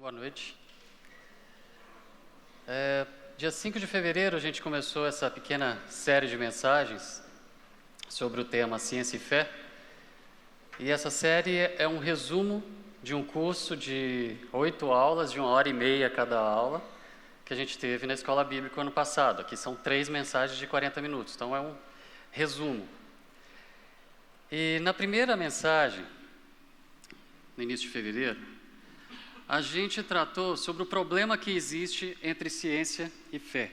Boa noite. Dia 5 de fevereiro a gente começou essa pequena série de mensagens sobre o tema Ciência e Fé. E essa série é um resumo de um curso de 8 aulas, de 1h30 cada aula, que a gente teve na Escola Bíblica ano passado. Aqui são 3 mensagens de 40 minutos, então é um resumo. E na primeira mensagem, no início de fevereiro, a gente tratou sobre o problema que existe entre ciência e fé.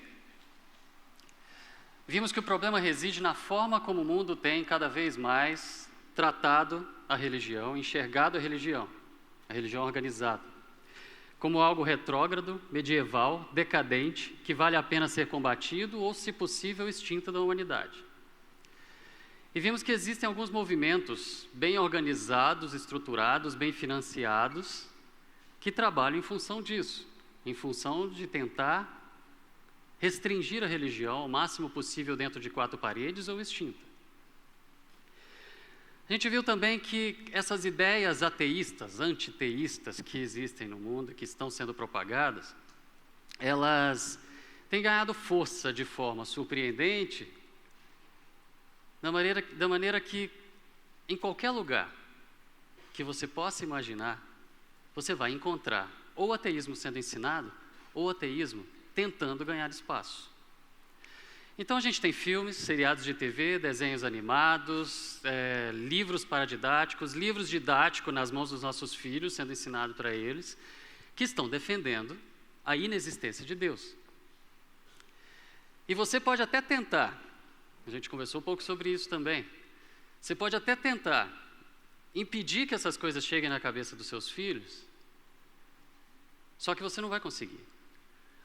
Vimos que o problema reside na forma como o mundo tem cada vez mais tratado a religião, enxergado a religião organizada, como algo retrógrado, medieval, decadente, que vale a pena ser combatido ou, se possível, extinto da humanidade. E vimos que existem alguns movimentos bem organizados, estruturados, bem financiados, que trabalham em função disso, em função de tentar restringir a religião ao máximo possível dentro de 4 paredes ou extinta. A gente viu também que essas ideias ateístas, antiteístas que existem no mundo, que estão sendo propagadas, elas têm ganhado força de forma surpreendente, da maneira que, em qualquer lugar que você possa imaginar, você vai encontrar ou ateísmo sendo ensinado, ou ateísmo tentando ganhar espaço. Então a gente tem filmes, seriados de TV, desenhos animados, livros paradidáticos, livros didáticos nas mãos dos nossos filhos, sendo ensinado para eles, que estão defendendo a inexistência de Deus. E você pode até tentar, a gente conversou um pouco sobre isso também, você pode até tentar impedir que essas coisas cheguem na cabeça dos seus filhos, só que você não vai conseguir.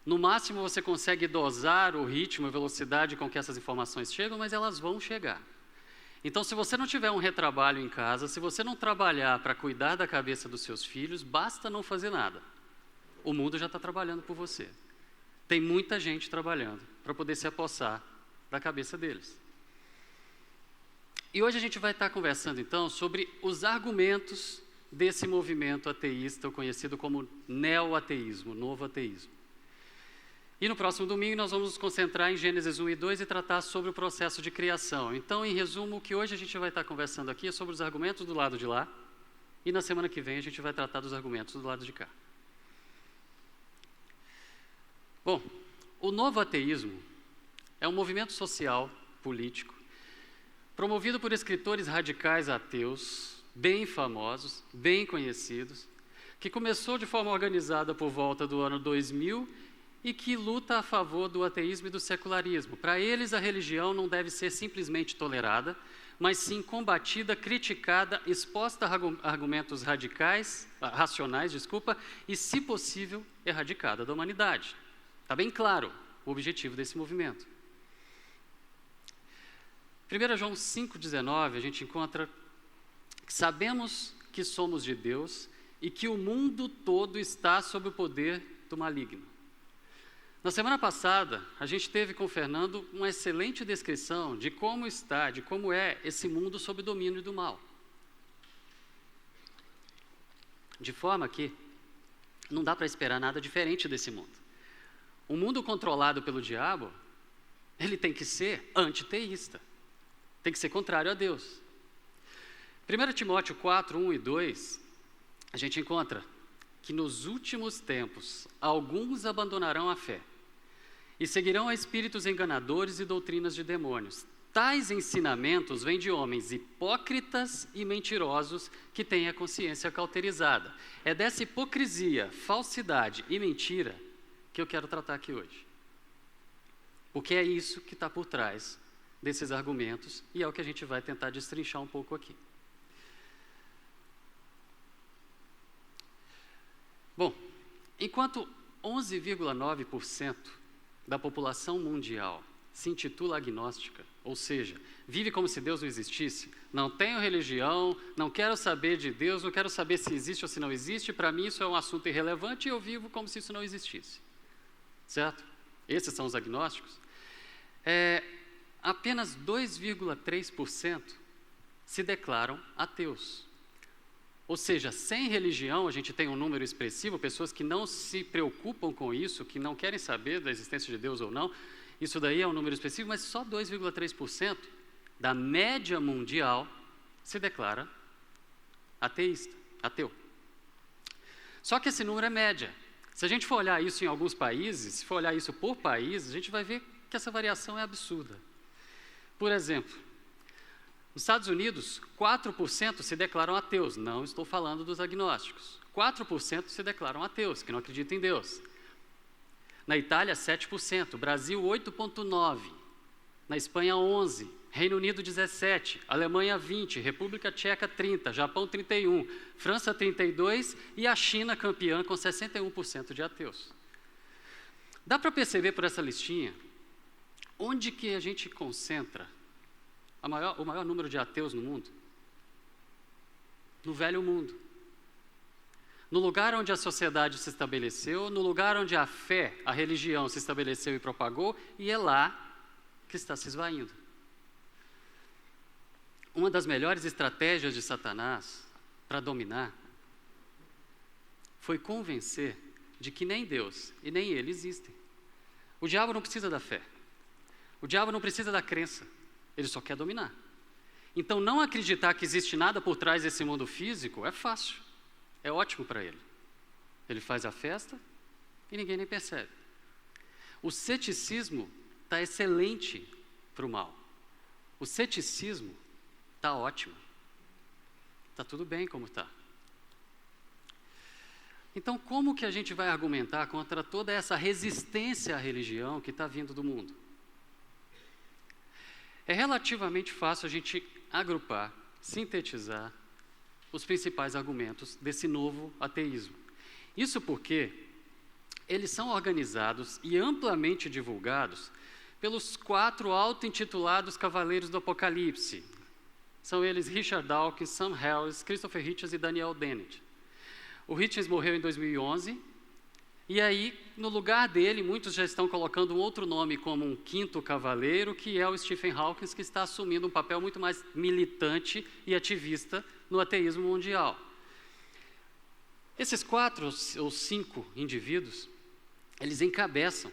No máximo você consegue dosar o ritmo e velocidade com que essas informações chegam, mas elas vão chegar. Então, se você não tiver um retrabalho em casa, se você não trabalhar para cuidar da cabeça dos seus filhos, basta não fazer nada. O mundo já está trabalhando por você. Tem muita gente trabalhando para poder se apossar da cabeça deles. E hoje a gente vai estar conversando, então, sobre os argumentos desse movimento ateísta, conhecido como neo-ateísmo, novo ateísmo. E no próximo domingo nós vamos nos concentrar em Gênesis 1 e 2 e tratar sobre o processo de criação. Então, em resumo, o que hoje a gente vai estar conversando aqui é sobre os argumentos do lado de lá, e na semana que vem a gente vai tratar dos argumentos do lado de cá. Bom, o novo ateísmo é um movimento social, político, promovido por escritores radicais ateus, bem famosos, bem conhecidos, que começou de forma organizada por volta do ano 2000 e que luta a favor do ateísmo e do secularismo. Para eles, a religião não deve ser simplesmente tolerada, mas sim combatida, criticada, exposta a argumentos racionais, e, se possível, erradicada da humanidade. Está bem claro o objetivo desse movimento. 1 João 5,19, a gente encontra que sabemos que somos de Deus e que o mundo todo está sob o poder do maligno. Na semana passada, a gente teve com o Fernando uma excelente descrição de como é esse mundo sob domínio do mal. De forma que não dá para esperar nada diferente desse mundo. Um mundo controlado pelo diabo, ele tem que ser antiteísta, tem que ser contrário a Deus. 1 Timóteo 4, 1 e 2, a gente encontra que nos últimos tempos alguns abandonarão a fé e seguirão a espíritos enganadores e doutrinas de demônios. Tais ensinamentos vêm de homens hipócritas e mentirosos que têm a consciência cauterizada. É dessa hipocrisia, falsidade e mentira que eu quero tratar aqui hoje. Porque é isso que está por trás desses argumentos e é o que a gente vai tentar destrinchar um pouco aqui. Bom, enquanto 11,9% da população mundial se intitula agnóstica, ou seja, vive como se Deus não existisse, não tenho religião, não quero saber de Deus, não quero saber se existe ou se não existe, para mim isso é um assunto irrelevante e eu vivo como se isso não existisse. Certo? Esses são os agnósticos. Apenas 2,3% se declaram ateus. Ou seja, sem religião, a gente tem um número expressivo, pessoas que não se preocupam com isso, que não querem saber da existência de Deus ou não. Isso daí é um número expressivo, mas só 2,3% da média mundial se declara ateísta, ateu. Só que esse número é média. Se a gente for olhar isso em alguns países, se for olhar isso por países, a gente vai ver que essa variação é absurda. Por exemplo, nos Estados Unidos, 4% se declaram ateus. Não estou falando dos agnósticos. 4% se declaram ateus, que não acreditam em Deus. Na Itália, 7%. Brasil, 8,9%. Na Espanha, 11%. Reino Unido, 17%. Alemanha, 20%. República Tcheca, 30%. Japão, 31%. França, 32%. E a China, campeã, com 61% de ateus. Dá para perceber por essa listinha onde que a gente concentra o maior número de ateus no mundo? No velho mundo. No lugar onde a sociedade se estabeleceu, no lugar onde a fé, a religião se estabeleceu e propagou, e é lá que está se esvaindo. Uma das melhores estratégias de Satanás para dominar foi convencer de que nem Deus e nem ele existem. O diabo não precisa da fé. O diabo não precisa da crença. Ele só quer dominar. Então, não acreditar que existe nada por trás desse mundo físico é fácil. É ótimo para ele. Ele faz a festa e ninguém nem percebe. O ceticismo está excelente para o mal. O ceticismo está ótimo. Está tudo bem como está. Então, como que a gente vai argumentar contra toda essa resistência à religião que está vindo do mundo? É relativamente fácil a gente agrupar, sintetizar os principais argumentos desse novo ateísmo. Isso porque eles são organizados e amplamente divulgados pelos 4 auto-intitulados Cavaleiros do Apocalipse. São eles Richard Dawkins, Sam Harris, Christopher Hitchens e Daniel Dennett. O Hitchens morreu em 2011, e aí, no lugar dele, muitos já estão colocando um outro nome como um 5º cavaleiro, que é o Stephen Hawking, que está assumindo um papel muito mais militante e ativista no ateísmo mundial. Esses 4 ou 5 indivíduos, eles encabeçam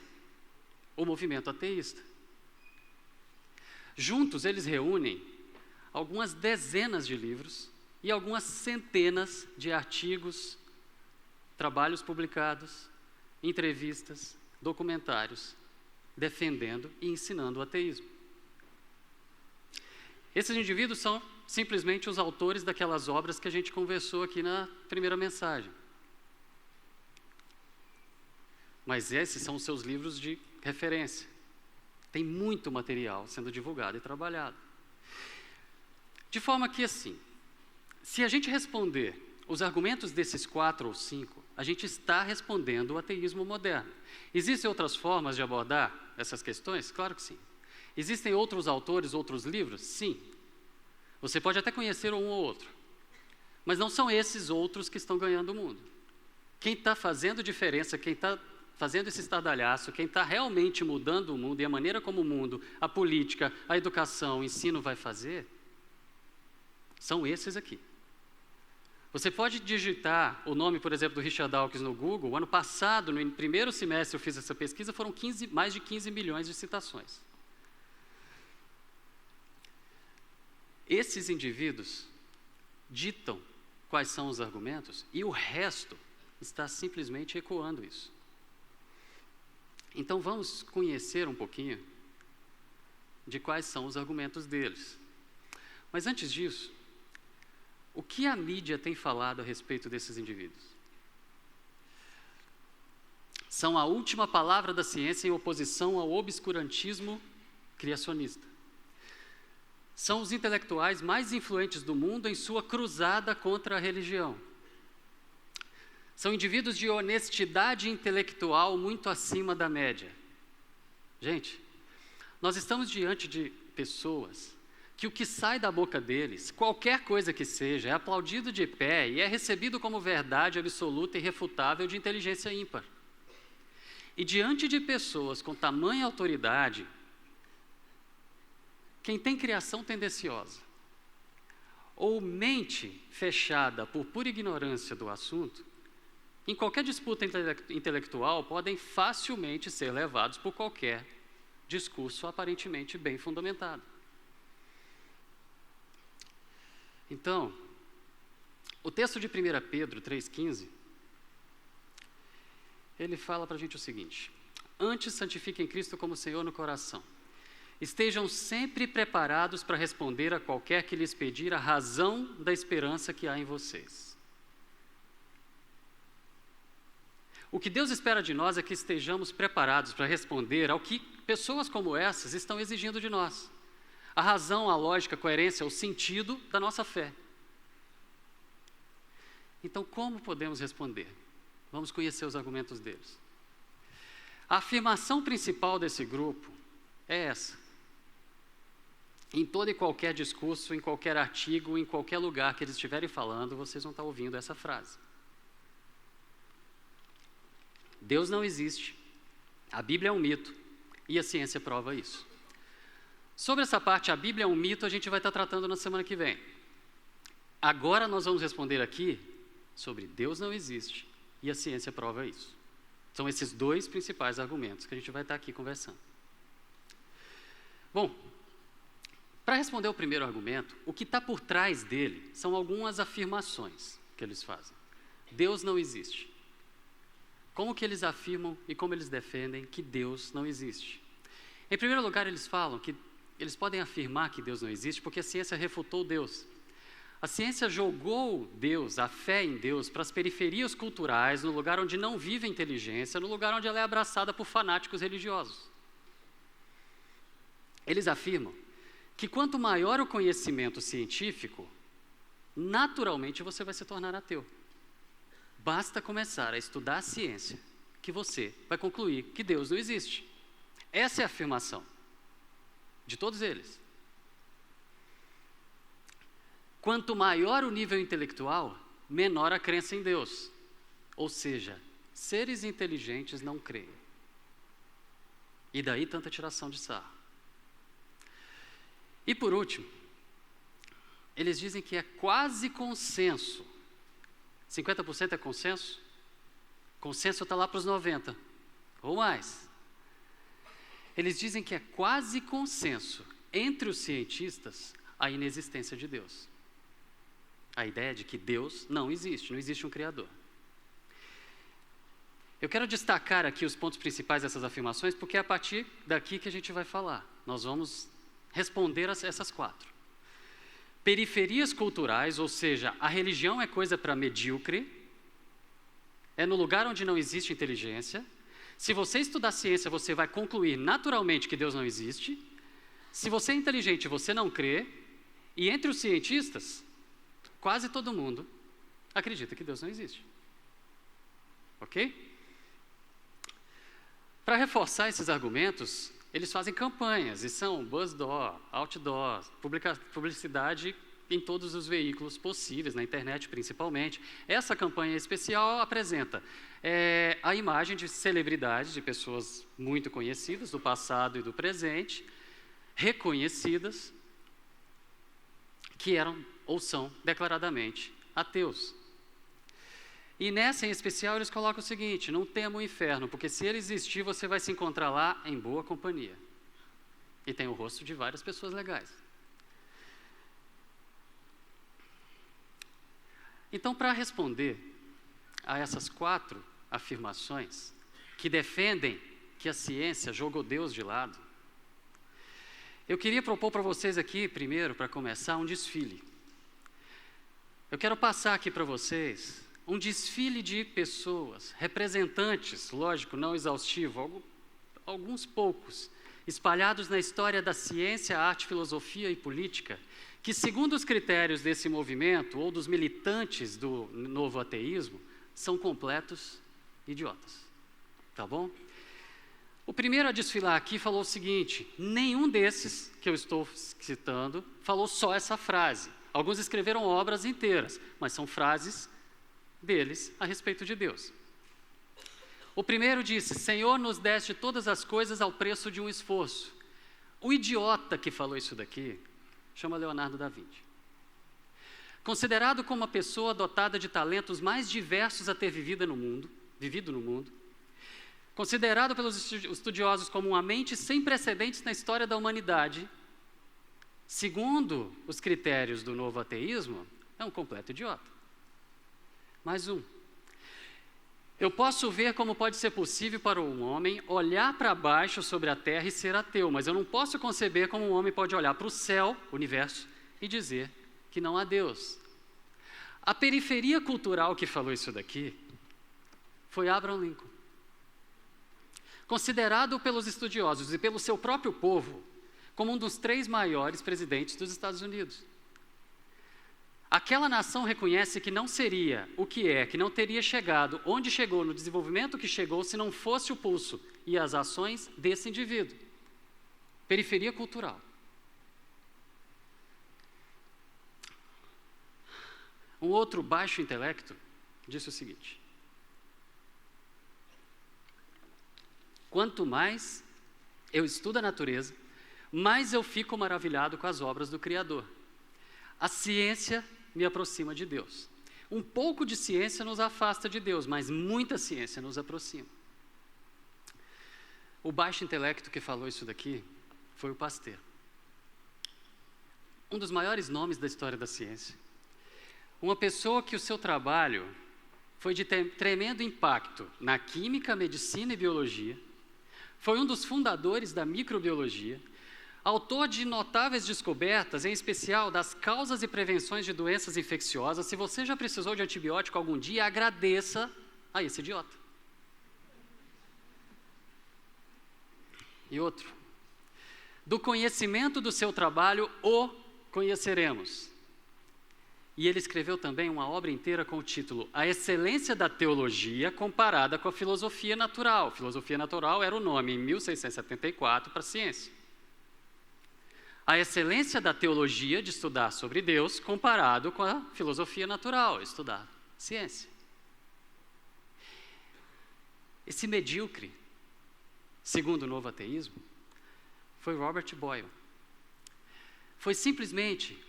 o movimento ateísta. Juntos, eles reúnem algumas dezenas de livros e algumas centenas de artigos, trabalhos publicados, entrevistas, documentários, defendendo e ensinando o ateísmo. Esses indivíduos são simplesmente os autores daquelas obras que a gente conversou aqui na primeira mensagem. Mas esses são os seus livros de referência. Tem muito material sendo divulgado e trabalhado. De forma que, assim, se a gente responder os argumentos desses 4 ou 5, a gente está respondendo o ateísmo moderno. Existem outras formas de abordar essas questões? Claro que sim. Existem outros autores, outros livros? Sim. Você pode até conhecer um ou outro. Mas não são esses outros que estão ganhando o mundo. Quem está fazendo diferença, quem está fazendo esse estardalhaço, quem está realmente mudando o mundo e a maneira como o mundo, a política, a educação, o ensino vai fazer, são esses aqui. Você pode digitar o nome, por exemplo, do Richard Dawkins no Google. O ano passado, no primeiro semestre eu fiz essa pesquisa, foram mais de 15 milhões de citações. Esses indivíduos ditam quais são os argumentos e o resto está simplesmente ecoando isso. Então vamos conhecer um pouquinho de quais são os argumentos deles. Mas antes disso, o que a mídia tem falado a respeito desses indivíduos? São a última palavra da ciência em oposição ao obscurantismo criacionista. São os intelectuais mais influentes do mundo em sua cruzada contra a religião. São indivíduos de honestidade intelectual muito acima da média. Gente, nós estamos diante de pessoas que o que sai da boca deles, qualquer coisa que seja, é aplaudido de pé e é recebido como verdade absoluta e irrefutável de inteligência ímpar. E diante de pessoas com tamanha autoridade, quem tem criação tendenciosa, ou mente fechada por pura ignorância do assunto, em qualquer disputa intelectual, podem facilmente ser levados por qualquer discurso aparentemente bem fundamentado. Então, o texto de 1 Pedro 3,15, ele fala para a gente o seguinte: antes santifiquem Cristo como Senhor no coração. Estejam sempre preparados para responder a qualquer que lhes pedir a razão da esperança que há em vocês. O que Deus espera de nós é que estejamos preparados para responder ao que pessoas como essas estão exigindo de nós. A razão, a lógica, a coerência, o sentido da nossa fé. Então, como podemos responder? Vamos conhecer os argumentos deles. A afirmação principal desse grupo é essa. Em todo e qualquer discurso, em qualquer artigo, em qualquer lugar que eles estiverem falando, vocês vão estar ouvindo essa frase. Deus não existe, a Bíblia é um mito, e a ciência prova isso. Sobre essa parte, a Bíblia é um mito, a gente vai estar tratando na semana que vem. Agora nós vamos responder aqui sobre Deus não existe, e a ciência prova isso. São esses dois principais argumentos que a gente vai estar aqui conversando. Bom, para responder ao primeiro argumento, o que está por trás dele são algumas afirmações que eles fazem. Deus não existe. Como que eles afirmam e como eles defendem que Deus não existe? Em primeiro lugar, eles falam que eles podem afirmar que Deus não existe porque a ciência refutou Deus. A ciência jogou Deus, a fé em Deus, para as periferias culturais, no lugar onde não vive a inteligência, no lugar onde ela é abraçada por fanáticos religiosos. Eles afirmam que quanto maior o conhecimento científico, naturalmente você vai se tornar ateu. Basta começar a estudar a ciência que você vai concluir que Deus não existe. Essa é a afirmação de todos eles. Quanto maior o nível intelectual, menor a crença em Deus. Ou seja, seres inteligentes não creem. E daí tanta tiração de sarro. E por último, eles dizem que é quase consenso. 50% é consenso? Consenso está lá para os 90%, ou mais. Eles dizem que é quase consenso entre os cientistas a inexistência de Deus. A ideia de que Deus não existe um Criador. Eu quero destacar aqui os pontos principais dessas afirmações, porque é a partir daqui que a gente vai falar. Nós vamos responder a essas 4. Periferias culturais, ou seja, a religião é coisa para medíocre, é no lugar onde não existe inteligência. Se você estudar ciência, você vai concluir naturalmente que Deus não existe. Se você é inteligente, você não crê. E entre os cientistas, quase todo mundo acredita que Deus não existe. Ok? Para reforçar esses argumentos, eles fazem campanhas, e são buzzdoor, outdoor, publicidade em todos os veículos possíveis, na internet principalmente. Essa campanha especial apresenta a imagem de celebridades, de pessoas muito conhecidas, do passado e do presente, reconhecidas, que eram ou são declaradamente ateus. E nessa em especial eles colocam o seguinte: não tema o inferno, porque se ele existir, você vai se encontrar lá em boa companhia. E tem o rosto de várias pessoas legais. Então, para responder a essas 4 afirmações, que defendem que a ciência jogou Deus de lado, eu queria propor para vocês aqui, primeiro, para começar, um desfile. Eu quero passar aqui para vocês um desfile de pessoas, representantes, lógico, não exaustivo, alguns poucos, espalhados na história da ciência, arte, filosofia e política, que, segundo os critérios desse movimento, ou dos militantes do novo ateísmo, são completos idiotas. Tá bom? O primeiro a desfilar aqui falou o seguinte: nenhum desses que eu estou citando falou só essa frase. Alguns escreveram obras inteiras, mas são frases deles a respeito de Deus. O primeiro disse: Senhor, nos deste todas as coisas ao preço de um esforço. O idiota que falou isso daqui chama Leonardo da Vinci. considerado como uma pessoa dotada de talentos mais diversos a ter vivido no mundo, considerado pelos estudiosos como uma mente sem precedentes na história da humanidade, segundo os critérios do novo ateísmo, é um completo idiota. Mais um. Eu posso ver como pode ser possível para um homem olhar para baixo sobre a terra e ser ateu, mas eu não posso conceber como um homem pode olhar para o céu, o universo, e dizer que não há Deus. A periferia cultural que falou isso daqui foi Abraham Lincoln. Considerado pelos estudiosos e pelo seu próprio povo como um dos 3 maiores presidentes dos Estados Unidos. Aquela nação reconhece que não seria o que é, que não teria chegado onde chegou, no desenvolvimento que chegou, se não fosse o pulso e as ações desse indivíduo. Periferia cultural. Um outro baixo intelecto disse o seguinte: quanto mais eu estudo a natureza, mais eu fico maravilhado com as obras do Criador. A ciência me aproxima de Deus. Um pouco de ciência nos afasta de Deus, mas muita ciência nos aproxima. O baixo intelecto que falou isso daqui foi o Pasteur. Um dos maiores nomes da história da ciência. Uma pessoa que o seu trabalho foi de tremendo impacto na química, medicina e biologia. Foi um dos fundadores da microbiologia, autor de notáveis descobertas, em especial das causas e prevenções de doenças infecciosas. Se você já precisou de antibiótico algum dia, agradeça a esse idiota. E outro, do conhecimento do seu trabalho o conheceremos. E ele escreveu também uma obra inteira com o título A Excelência da Teologia comparada com a Filosofia Natural. Filosofia Natural era o nome, em 1674, para a ciência. A excelência da teologia, de estudar sobre Deus, comparado com a filosofia natural, estudar ciência. Esse medíocre, segundo o novo ateísmo, foi Robert Boyle. Foi simplesmente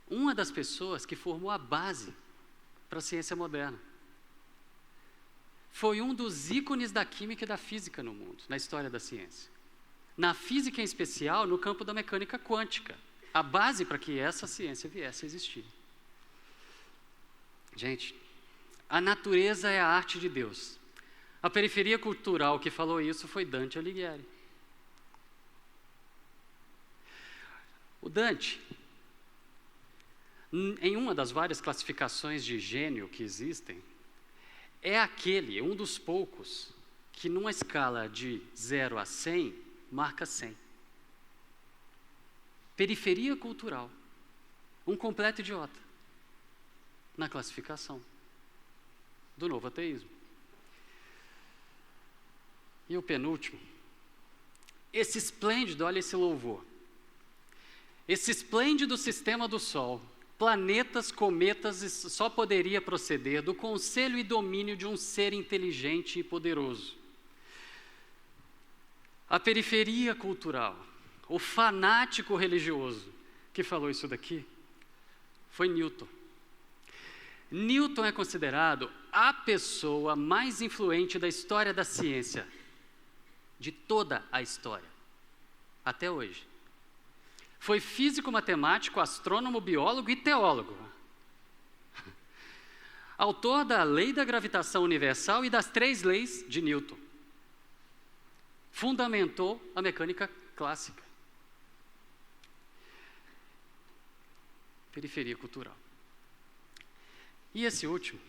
uma das pessoas que formou a base para a ciência moderna. Foi um dos ícones da química e da física no mundo, na história da ciência. Na física em especial, no campo da mecânica quântica, a base para que essa ciência viesse a existir. Gente, a natureza é a arte de Deus. A periferia cultural que falou isso foi Dante Alighieri. O Dante, em uma das várias classificações de gênio que existem, é um dos poucos, que numa escala de 0 a 100, marca 100. Periferia cultural. Um completo idiota na classificação do novo ateísmo. E o penúltimo, esse esplêndido, olha esse louvor, esse esplêndido sistema do Sol, planetas, cometas, só poderia proceder do conselho e domínio de um ser inteligente e poderoso. A periferia cultural, o fanático religioso que falou isso daqui, foi Newton. Newton é considerado a pessoa mais influente da história da ciência, de toda a história, até hoje. Foi físico, matemático, astrônomo, biólogo e teólogo. Autor da lei da gravitação universal e das 3 leis de Newton. Fundamentou a mecânica clássica. Periferia cultural. E esse último,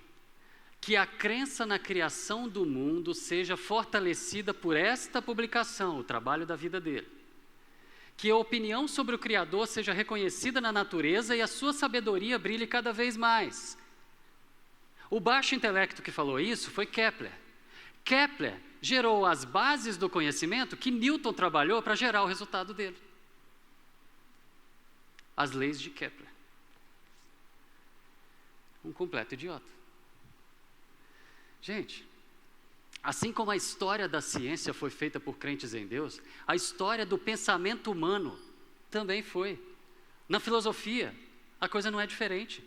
que a crença na criação do mundo seja fortalecida por esta publicação, o trabalho da vida dele. Que a opinião sobre o Criador seja reconhecida na natureza e a sua sabedoria brilhe cada vez mais. O baixo intelecto que falou isso foi Kepler. Kepler gerou as bases do conhecimento que Newton trabalhou para gerar o resultado dele. As leis de Kepler. Um completo idiota. Gente, assim como a história da ciência foi feita por crentes em Deus, a história do pensamento humano também foi. Na filosofia, a coisa não é diferente.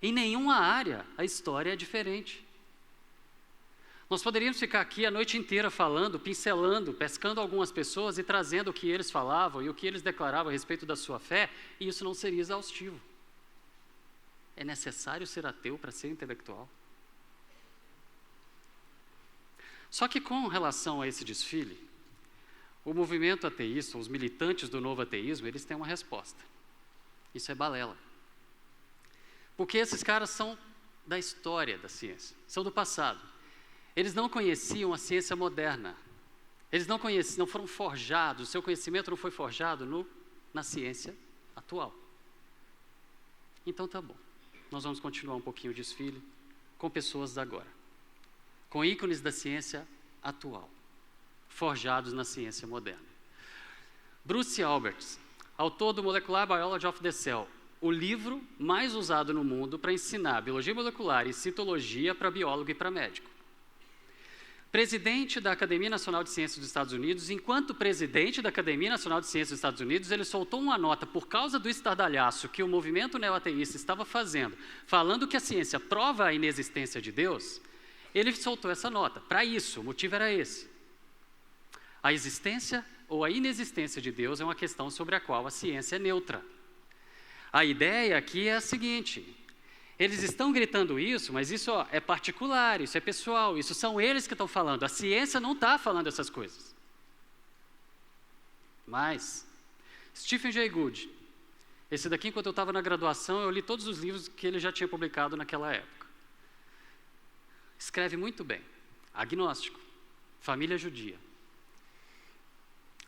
Em nenhuma área a história é diferente. Nós poderíamos ficar aqui a noite inteira falando, pincelando, pescando algumas pessoas e trazendo o que eles falavam e o que eles declaravam a respeito da sua fé, e isso não seria exaustivo. É necessário ser ateu para ser intelectual? Só que com relação a esse desfile, o movimento ateísta, os militantes do novo ateísmo, eles têm uma resposta. Isso é balela. Porque esses caras são da história da ciência, são do passado. Eles não conheciam a ciência moderna. Eles não foram forjados, o seu conhecimento não foi forjado na ciência atual. Então tá bom. Nós vamos continuar um pouquinho o desfile com pessoas da agora, com ícones da ciência atual, forjados na ciência moderna. Bruce Alberts, autor do Molecular Biology of the Cell, o livro mais usado no mundo para ensinar biologia molecular e citologia para biólogo e para médico. Presidente da Academia Nacional de Ciências dos Estados Unidos, enquanto presidente da Academia Nacional de Ciências dos Estados Unidos, ele soltou uma nota por causa do estardalhaço que o movimento neoateísta estava fazendo, falando que a ciência prova a inexistência de Deus. Ele soltou essa nota. Para isso, o motivo era esse. A existência ou a inexistência de Deus é uma questão sobre a qual a ciência é neutra. A ideia aqui é a seguinte: eles estão gritando isso, mas isso é particular, isso é pessoal, isso são eles que estão falando. A ciência não está falando essas coisas. Mas, Stephen Jay Gould, esse daqui, enquanto eu estava na graduação, eu li todos os livros que ele já tinha publicado naquela época. Escreve muito bem. Agnóstico, família judia.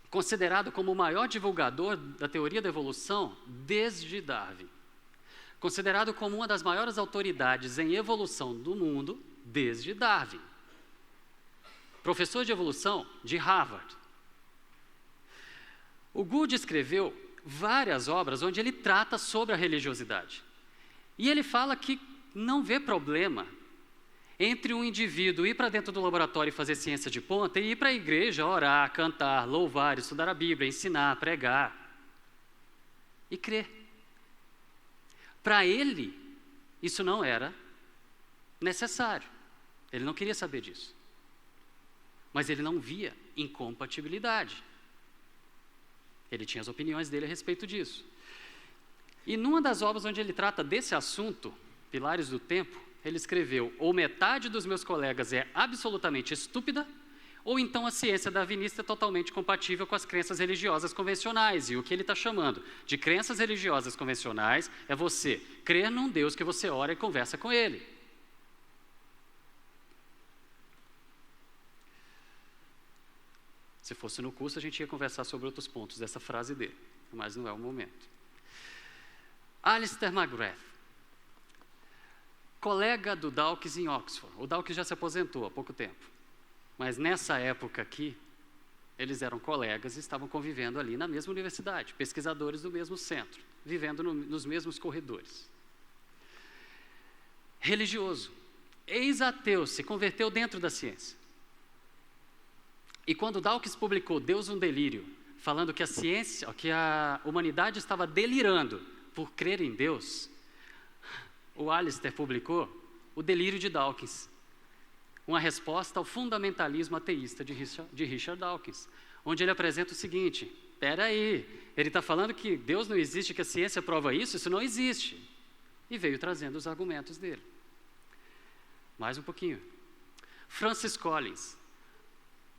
Considerado como o maior divulgador da teoria da evolução desde Darwin. Considerado como uma das maiores autoridades em evolução do mundo desde Darwin. Professor de evolução de Harvard. O Gould escreveu várias obras onde ele trata sobre a religiosidade. E ele fala que não vê problema entre um indivíduo ir para dentro do laboratório e fazer ciência de ponta e ir para a igreja, orar, cantar, louvar, estudar a Bíblia, ensinar, pregar e crer. Para ele, isso não era necessário. Ele não queria saber disso. Mas ele não via incompatibilidade. Ele tinha as opiniões dele a respeito disso. E numa das obras onde ele trata desse assunto, Pilares do Tempo, ele escreveu: ou metade dos meus colegas é absolutamente estúpida, ou então a ciência darwinista é totalmente compatível com as crenças religiosas convencionais. E o que ele está chamando de crenças religiosas convencionais é você crer num Deus que você ora e conversa com ele. Se fosse no curso, a gente ia conversar sobre outros pontos dessa frase dele, mas não é o momento. Alistair McGrath, colega do Dawkins em Oxford. O Dawkins já se aposentou há pouco tempo. Mas nessa época aqui, eles eram colegas e estavam convivendo ali na mesma universidade, pesquisadores do mesmo centro, vivendo nos mesmos corredores. Religioso, ex-ateu, se converteu dentro da ciência. E quando Dawkins publicou Deus um Delírio, falando que a ciência, que a humanidade estava delirando por crer em Deus, o Alistair publicou O Delírio de Dawkins, uma resposta ao fundamentalismo ateísta de Richard Dawkins, onde ele apresenta o seguinte: espera aí, ele está falando que Deus não existe, que a ciência prova isso? Isso não existe. E veio trazendo os argumentos dele. Mais um pouquinho. Francis Collins,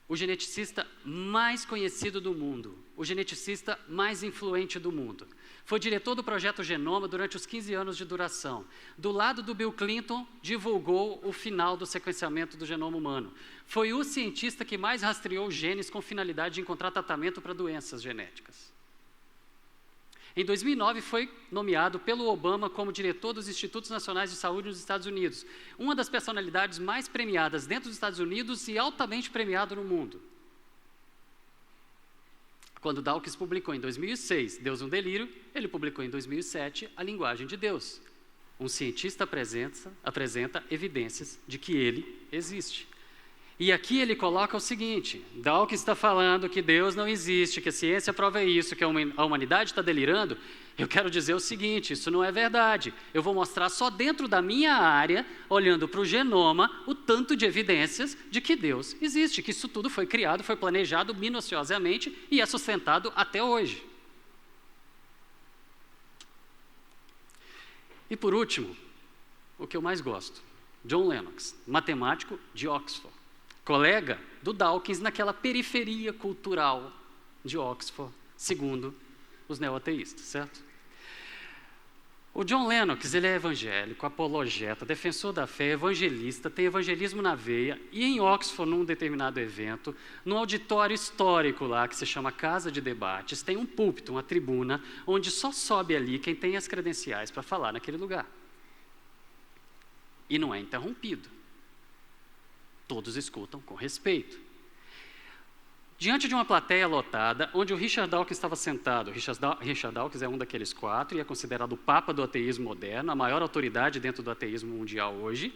o geneticista mais conhecido do mundo, o geneticista mais influente do mundo. Foi diretor do projeto Genoma durante os 15 anos de duração. Do lado do Bill Clinton, divulgou o final do sequenciamento do genoma humano. Foi o cientista que mais rastreou genes com finalidade de encontrar tratamento para doenças genéticas. Em 2009, foi nomeado pelo Obama como diretor dos Institutos Nacionais de Saúde nos Estados Unidos, uma das personalidades mais premiadas dentro dos Estados Unidos e altamente premiado no mundo. Quando Dawkins publicou em 2006 Deus um Delírio, ele publicou em 2007 A Linguagem de Deus. Um cientista apresenta evidências de que ele existe. E aqui ele coloca o seguinte: Dawkins está falando que Deus não existe, que a ciência prova isso, que a humanidade está delirando, Eu quero dizer o seguinte, isso não é verdade. Eu vou mostrar só dentro da minha área, olhando para o genoma, o tanto de evidências de que Deus existe, que isso tudo foi criado, foi planejado minuciosamente e é sustentado até hoje. E por último, o que eu mais gosto, John Lennox, matemático de Oxford, colega do Dawkins naquela periferia cultural de Oxford, segundo os neoateístas, certo? O John Lennox, ele é evangélico, apologeta, defensor da fé, evangelista, tem evangelismo na veia, e em Oxford, num determinado evento, num auditório histórico lá, que se chama Casa de Debates, tem um púlpito, uma tribuna, onde só sobe ali quem tem as credenciais para falar naquele lugar. E não é interrompido. Todos escutam com respeito. Diante de uma plateia lotada, onde o Richard Dawkins estava sentado, Richard Dawkins é um daqueles 4 e é considerado o papa do ateísmo moderno, a maior autoridade dentro do ateísmo mundial hoje.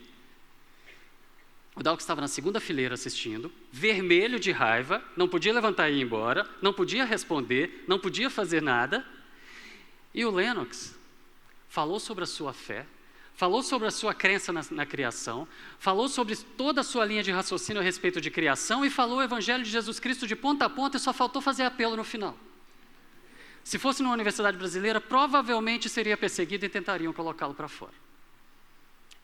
O Dawkins estava na segunda fileira assistindo, vermelho de raiva, não podia levantar e ir embora, não podia responder, não podia fazer nada. E o Lennox falou sobre a sua fé, falou sobre a sua crença na criação, falou sobre toda a sua linha de raciocínio a respeito de criação e falou o Evangelho de Jesus Cristo de ponta a ponta e só faltou fazer apelo no final. Se fosse numa universidade brasileira, provavelmente seria perseguido e tentariam colocá-lo para fora.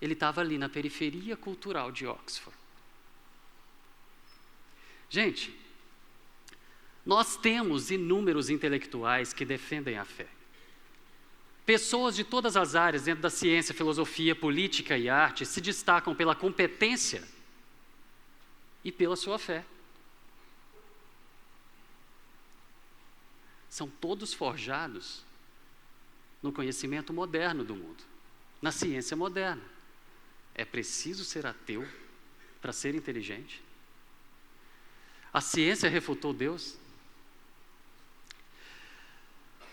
Ele estava ali na periferia cultural de Oxford. Gente, nós temos inúmeros intelectuais que defendem a fé. Pessoas de todas as áreas, dentro da ciência, filosofia, política e arte, se destacam pela competência e pela sua fé. São todos forjados no conhecimento moderno do mundo, na ciência moderna. É preciso ser ateu para ser inteligente? A ciência refutou Deus?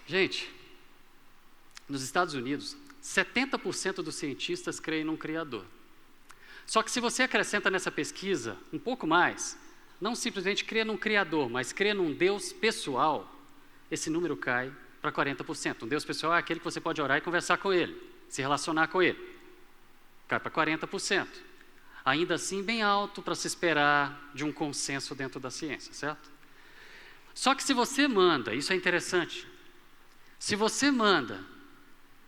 Gente, nos Estados Unidos, 70% dos cientistas creem num Criador. Só que se você acrescenta nessa pesquisa um pouco mais, não simplesmente crê num Criador, mas crê num Deus pessoal, esse número cai para 40%. Um Deus pessoal é aquele que você pode orar e conversar com Ele, se relacionar com Ele. Cai para 40%. Ainda assim, bem alto para se esperar de um consenso dentro da ciência, certo? Só que se você manda, isso é interessante, se você manda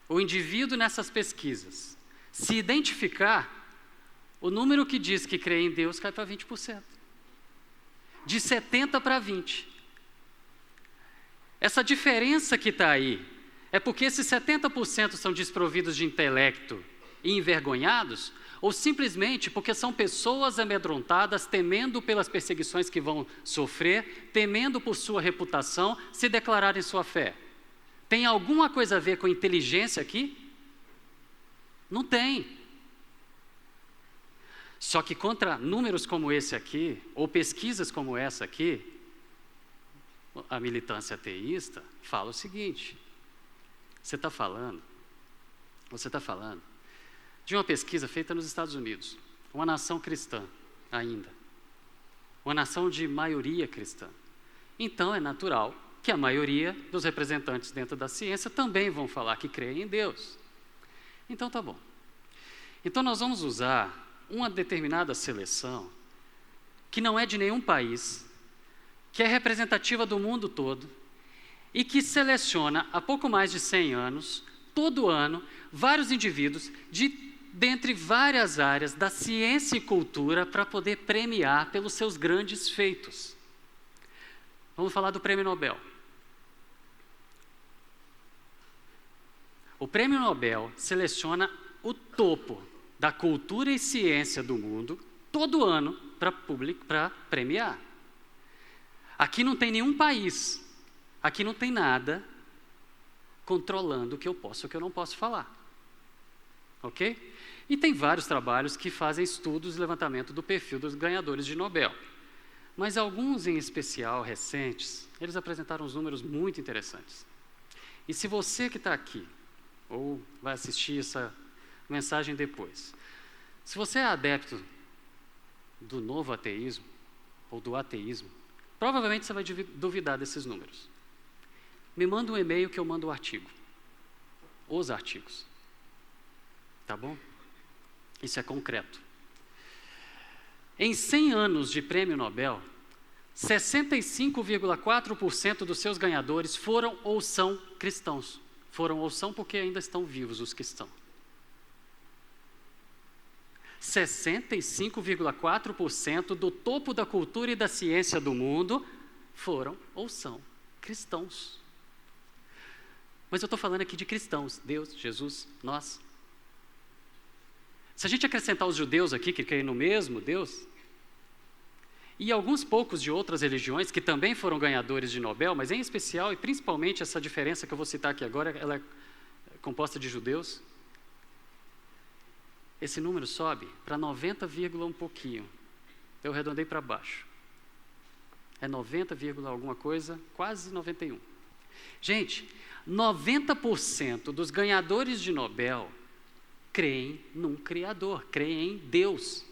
o indivíduo nessas pesquisas se identificar, o número que diz que crê em Deus cai para 20%. De 70% para 20%. Essa diferença que está aí é porque esses 70% são desprovidos de intelecto e envergonhados, ou simplesmente porque são pessoas amedrontadas, temendo pelas perseguições que vão sofrer, temendo por sua reputação, se declararem sua fé. Tem alguma coisa a ver com inteligência aqui? Não tem. Só que contra números como esse aqui, ou pesquisas como essa aqui, a militância ateísta fala o seguinte: você está falando de uma pesquisa feita nos Estados Unidos, uma nação cristã ainda, uma nação de maioria cristã. Então é natural que a maioria dos representantes dentro da ciência também vão falar que creem em Deus. Então tá bom. Então nós vamos usar uma determinada seleção que não é de nenhum país, que é representativa do mundo todo e que seleciona há pouco mais de 100 anos, todo ano, vários indivíduos dentre várias áreas da ciência e cultura para poder premiar pelos seus grandes feitos. Vamos falar do Prêmio Nobel. O Prêmio Nobel seleciona o topo da cultura e ciência do mundo todo ano para premiar. Aqui não tem nenhum país, aqui não tem nada controlando o que eu posso e o que eu não posso falar. Ok? E tem vários trabalhos que fazem estudos e levantamento do perfil dos ganhadores de Nobel. Mas alguns em especial, recentes, eles apresentaram uns números muito interessantes. E se você que está aqui, ou vai assistir essa mensagem depois, se você é adepto do novo ateísmo, ou do ateísmo, provavelmente você vai duvidar desses números. Me manda um e-mail que eu mando o artigo. os artigos. Tá bom? Isso é concreto. Em 100 anos de prêmio Nobel, 65,4% dos seus ganhadores foram ou são cristãos. Foram ou são porque ainda estão vivos os que estão. 65,4% do topo da cultura e da ciência do mundo foram ou são cristãos. Mas eu estou falando aqui de cristãos, Deus, Jesus, nós. Se a gente acrescentar os judeus aqui, que creem no mesmo Deus, e alguns poucos de outras religiões que também foram ganhadores de Nobel, mas em especial e principalmente essa diferença que eu vou citar aqui agora, ela é composta de judeus, esse número sobe para 90, um pouquinho. Eu arredondei para baixo. É 90, alguma coisa, quase 91. Gente, 90% dos ganhadores de Nobel creem num Criador, creem em Deus.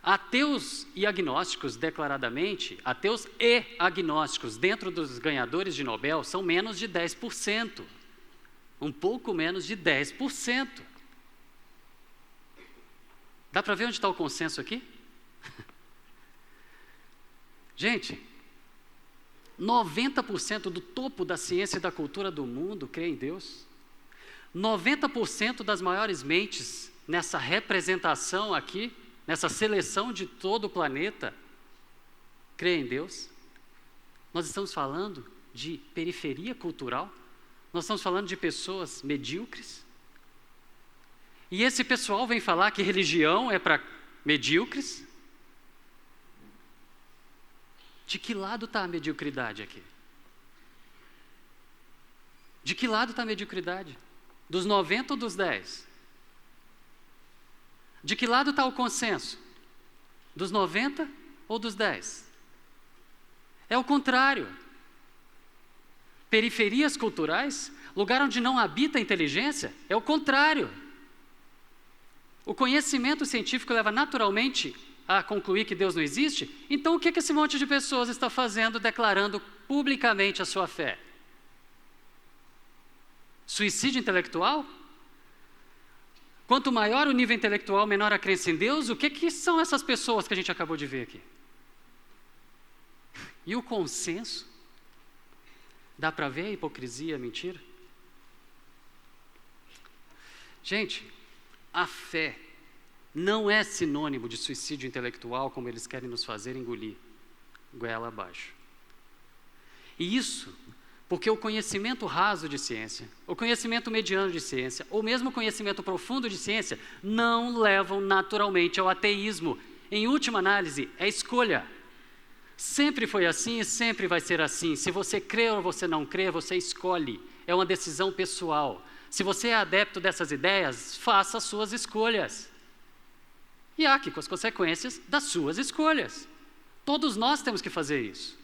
Ateus e agnósticos, declaradamente, ateus e agnósticos dentro dos ganhadores de Nobel são menos de 10%. Um pouco menos de 10%. Dá para ver onde está o consenso aqui? Gente, 90% do topo da ciência e da cultura do mundo crê em Deus. 90% das maiores mentes nessa representação aqui, nessa seleção de todo o planeta, crê em Deus. Nós estamos falando de periferia cultural, nós estamos falando de pessoas medíocres. E esse pessoal vem falar que religião é para medíocres. De que lado está a mediocridade aqui? De que lado está a mediocridade? Dos 90 ou dos 10? De que lado está o consenso? Dos 90 ou dos 10? É o contrário. Periferias culturais, lugar onde não habita a inteligência, é o contrário. O conhecimento científico leva naturalmente a concluir que Deus não existe, então o que esse monte de pessoas está fazendo, declarando publicamente a sua fé? Suicídio intelectual? Quanto maior o nível intelectual, menor a crença em Deus, o que são essas pessoas que a gente acabou de ver aqui? E o consenso? Dá para ver a hipocrisia, a mentira? Gente, a fé não é sinônimo de suicídio intelectual, como eles querem nos fazer engolir, goela abaixo. E isso porque o conhecimento raso de ciência, o conhecimento mediano de ciência, ou mesmo o conhecimento profundo de ciência, não levam naturalmente ao ateísmo. Em última análise, é escolha. Sempre foi assim e sempre vai ser assim. Se você crê ou você não crê, você escolhe. É uma decisão pessoal. Se você é adepto dessas ideias, faça as suas escolhas. E arque com as consequências das suas escolhas. Todos nós temos que fazer isso.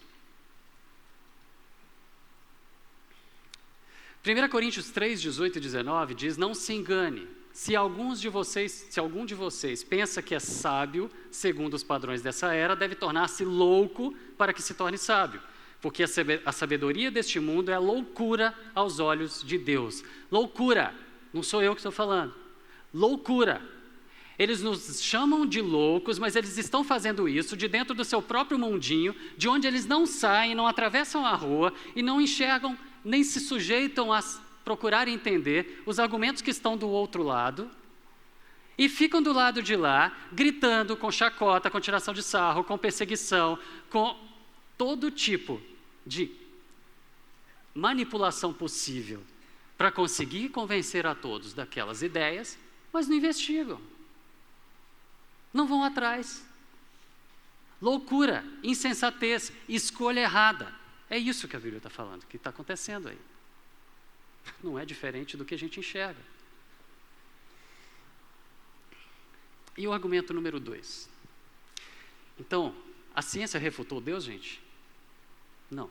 1 Coríntios 3, 18 e 19 diz: não se engane, se algum de vocês pensa que é sábio, segundo os padrões dessa era, deve tornar-se louco para que se torne sábio. Porque a sabedoria deste mundo é loucura aos olhos de Deus. Loucura, não sou eu que estou falando. Loucura. Eles nos chamam de loucos, mas eles estão fazendo isso de dentro do seu próprio mundinho, de onde eles não saem, não atravessam a rua e não enxergam, nem se sujeitam a procurar entender os argumentos que estão do outro lado, e ficam do lado de lá, gritando com chacota, com tiração de sarro, com perseguição, com todo tipo de manipulação possível para conseguir convencer a todos daquelas ideias, mas não investigam. Não vão atrás. Loucura, insensatez, escolha errada. É isso que a Bíblia está falando, que está acontecendo aí. Não é diferente do que a gente enxerga. E o argumento número 2. Então, a ciência refutou Deus, gente? Não.